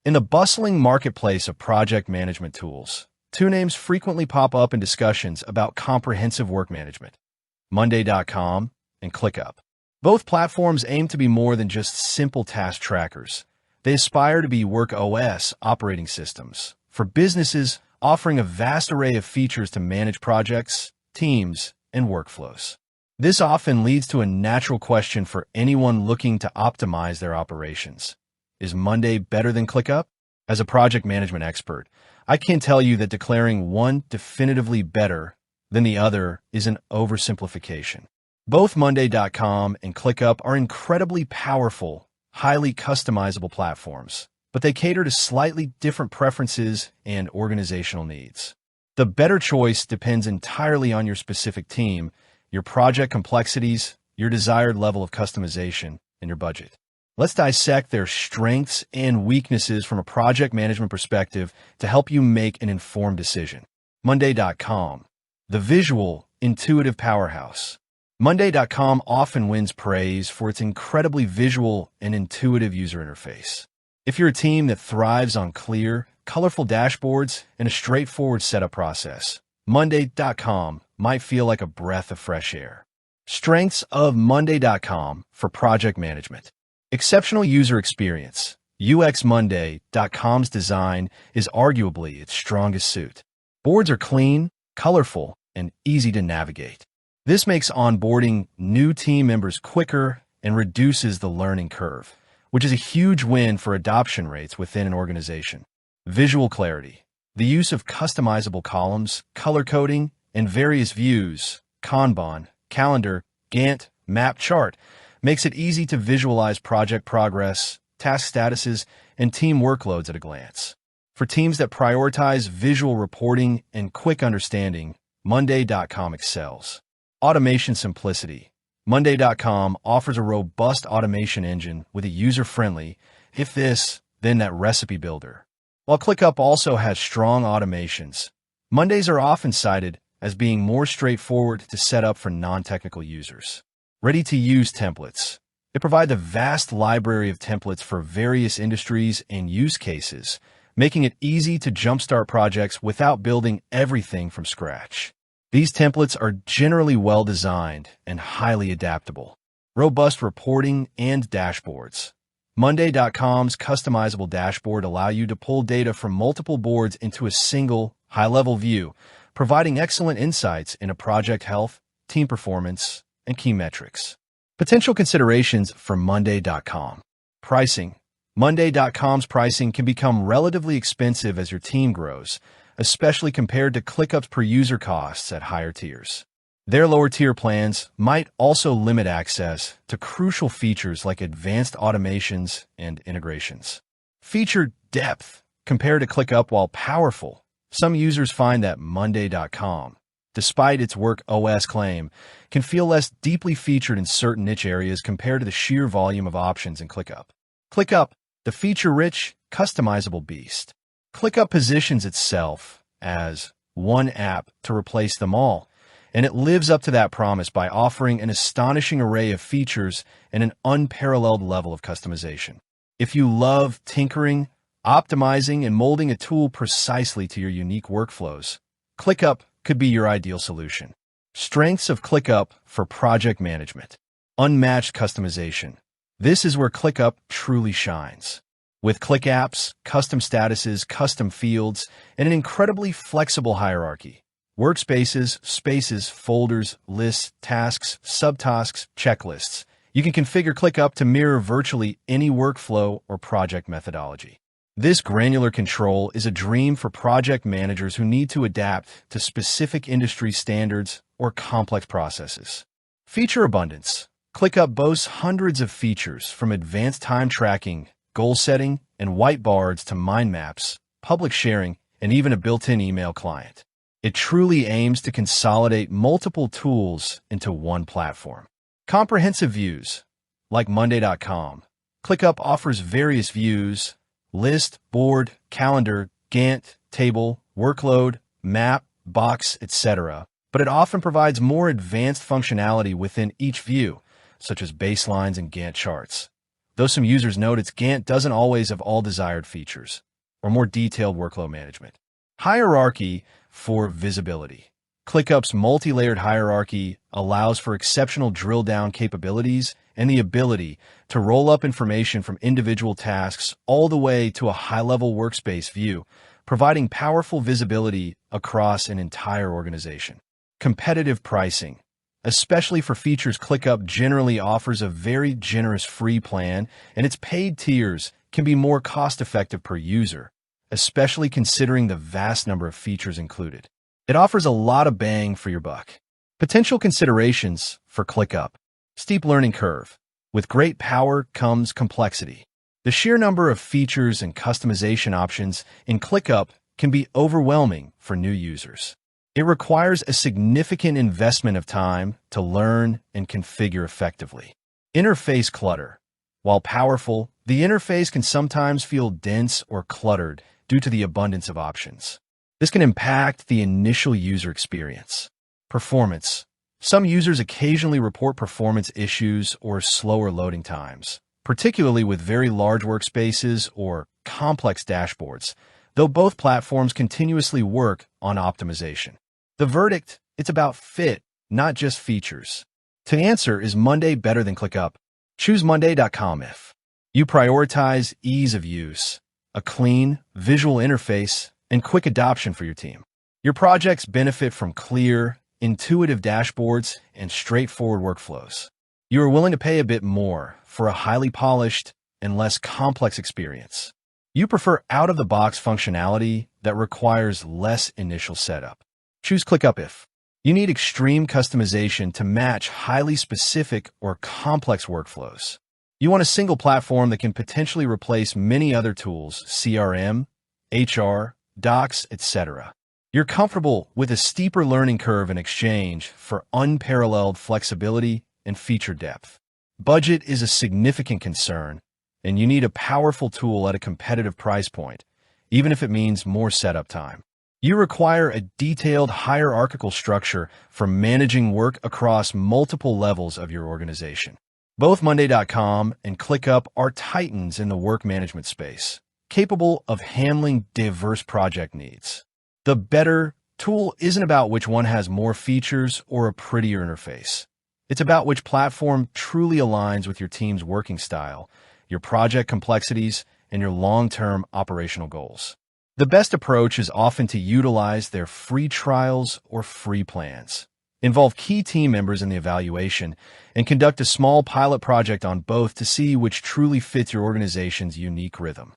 In the bustling marketplace of project management tools, two names frequently pop up in discussions about comprehensive work management: Monday.com and ClickUp. Both platforms aim to be more than just simple task trackers. They aspire to be Work OS operating systems for businesses, offering a vast array of features to manage projects, teams, and workflows. This often leads to a natural question for anyone looking to optimize their operations. Is Monday better than ClickUp? As a project management expert, I can tell you that declaring one definitively better than the other is an oversimplification. Both Monday.com and ClickUp are incredibly powerful, highly customizable platforms, but they cater to slightly different preferences and organizational needs. The better choice depends entirely on your specific team, your project complexities, your desired level of customization, and your budget. Let's dissect their strengths and weaknesses from a project management perspective to help you make an informed decision. Monday.com, the visual, intuitive powerhouse. Monday.com often wins praise for its incredibly visual and intuitive user interface. If you're a team that thrives on clear, colorful dashboards and a straightforward setup process, Monday.com might feel like a breath of fresh air. Strengths of Monday.com for project management. Exceptional user experience. UX Monday.com's design is arguably its strongest suit. Boards are clean, colorful, and easy to navigate. This makes onboarding new team members quicker and reduces the learning curve, which is a huge win for adoption rates within an organization. Visual clarity. The use of customizable columns, color coding, and various views, Kanban, calendar, Gantt, map, chart, makes it easy to visualize project progress, task statuses, and team workloads at a glance. For teams that prioritize visual reporting and quick understanding, Monday.com excels. Automation simplicity. Monday.com offers a robust automation engine with a user-friendly, if this, then that recipe builder. While ClickUp also has strong automations, Mondays are often cited as being more straightforward to set up for non-technical users. Ready-to-use templates. They provide a vast library of templates for various industries and use cases, making it easy to jumpstart projects without building everything from scratch. These templates are generally well-designed and highly adaptable. Robust reporting and dashboards. Monday.com's customizable dashboard allow you to pull data from multiple boards into a single, high-level view, providing excellent insights into project health, team performance, and key metrics. Potential considerations for Monday.com. Pricing. Monday.com's pricing can become relatively expensive as your team grows, especially compared to ClickUp's per-user costs at higher tiers. Their lower-tier plans might also limit access to crucial features like advanced automations and integrations. Feature depth. Compared to ClickUp, while powerful, some users find that Monday.com, despite its Work OS claim, can feel less deeply featured in certain niche areas compared to the sheer volume of options in ClickUp. ClickUp, the feature-rich, customizable beast. ClickUp positions itself as one app to replace them all, and it lives up to that promise by offering an astonishing array of features and an unparalleled level of customization. If you love tinkering, optimizing, and molding a tool precisely to your unique workflows, ClickUp could be your ideal solution. Strengths of ClickUp for project management. Unmatched customization. This is where ClickUp truly shines. With Click apps, custom statuses, custom fields, and an incredibly flexible hierarchy. Workspaces, spaces, folders, lists, tasks, subtasks, checklists. You can configure ClickUp to mirror virtually any workflow or project methodology. This granular control is a dream for project managers who need to adapt to specific industry standards or complex processes. Feature abundance. ClickUp boasts hundreds of features from advanced time tracking, goal setting, and whiteboards to mind maps, public sharing, and even a built-in email client. It truly aims to consolidate multiple tools into one platform. Comprehensive views. Like Monday.com, ClickUp offers various views: list, board, calendar, Gantt, table, workload, map, box, etc. But it often provides more advanced functionality within each view, such as baselines and Gantt charts. though some users note its Gantt doesn't always have all desired features, or more detailed workload management. Hierarchy for visibility. ClickUp's multi-layered hierarchy allows for exceptional drill-down capabilities and the ability to roll up information from individual tasks all the way to a high-level workspace view, providing powerful visibility across an entire organization. Competitive pricing. Especially for features, ClickUp generally offers a very generous free plan, and its paid tiers can be more cost-effective per user, especially considering the vast number of features included. It offers a lot of bang for your buck. Potential considerations for ClickUp. Steep learning curve. With great power comes complexity. The sheer number of features and customization options in ClickUp can be overwhelming for new users. It requires a significant investment of time to learn and configure effectively. Interface clutter. While powerful, the interface can sometimes feel dense or cluttered due to the abundance of options. This can impact the initial user experience. Performance. Some users occasionally report performance issues or slower loading times, particularly with very large workspaces or complex dashboards, though both platforms continuously work on optimization. The verdict: it's about fit, not just features. To answer, is Monday better than ClickUp? Choose Monday.com if you prioritize ease of use, a clean, visual interface, and quick adoption for your team. Your projects benefit from clear, intuitive dashboards and straightforward workflows. You are willing to pay a bit more for a highly polished and less complex experience. You prefer out-of-the-box functionality that requires less initial setup. Choose ClickUp if you need extreme customization to match highly specific or complex workflows. You want a single platform that can potentially replace many other tools, CRM, HR, Docs, etc. You're comfortable with a steeper learning curve in exchange for unparalleled flexibility and feature depth. Budget is a significant concern, and you need a powerful tool at a competitive price point, even if it means more setup time. You require a detailed hierarchical structure for managing work across multiple levels of your organization. Both Monday.com and ClickUp are titans in the work management space, capable of handling diverse project needs. The better tool isn't about which one has more features or a prettier interface. It's about which platform truly aligns with your team's working style, your project complexities, and your long-term operational goals. The best approach is often to utilize their free trials or free plans. Involve key team members in the evaluation and conduct a small pilot project on both to see which truly fits your organization's unique rhythm.